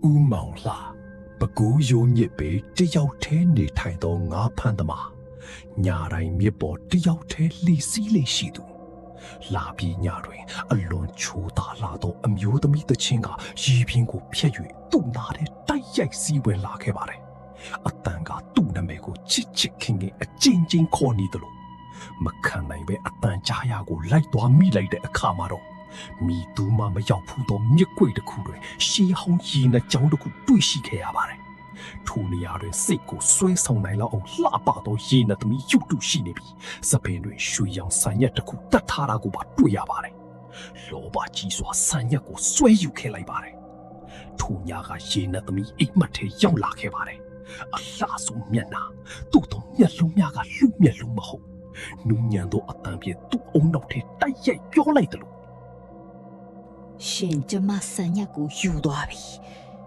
ဦးမောင်လှပဲခူးရိုးမြစ်ပေတယောက်ထဲနေထိုင်သောငါးဖမ်းသမားညာတိုင်းမြစ်ပေါ်တယောက်ထဲလှီစီးလေးရှိသူလာပြီးညတွင်အလွန်ချိုးသားလာသောအမျိုးသမီးတစ်ချင်းကရေပြင်းကိုဖျက်၍သူ့နားထဲတိုက်ရိုက်စီးဝင်လာခဲ့ပါတယ်အတန်ကသူ့နာမည်ကိုချစ်ချစ်ခင်ခင်အကျဉ်းချင်းခေါ်နေတယ်လို့မခံနိုင်ပဲအတန်ကြားရကိုလိုက်သွားမိလိုက်တဲ့အခါမှာတော့မိသူမှမရောက်ဘူးသောမြစ်ကွေ့တစ်ခုတွင်ရှေးဟောင်းရေနှကြောင်းတစ်ခုတွေ့ရှိခဲ့ရပါတယ်ထိုနေရာတွင်စိတ်ကိုဆွဲဆောင်နိုင်လောက်အောင်လှပသောရေနှသမီးရုပ်တုရှိနေပြီးစပင်တွင်ရွှေရောင်ဆန်ရက်တစ်ခုတတ်ထားတာကိုပါတွေ့ရပါတယ်လောဘကြီးစွာဆန်ရက်ကိုဆွဲယူခဲ့လိုက်ပါတယ်ထိုညကရေနှသမီးအိမ်မက်ထဲရောက်လာခဲ့ပါတယ်အလှဆုံးမျက်နှာသူ့သောမျက်လုံးများကလူမျက်လုံးမဟုတ်နူးညံ့သောအတန်ဖြင့်သူ့အုံနောက်ထဲတိုက်ရိုက်ပြောလိုက်တယ်လို့ရှင်ကျမဆန်ရက်ကိုယူသွားပြီ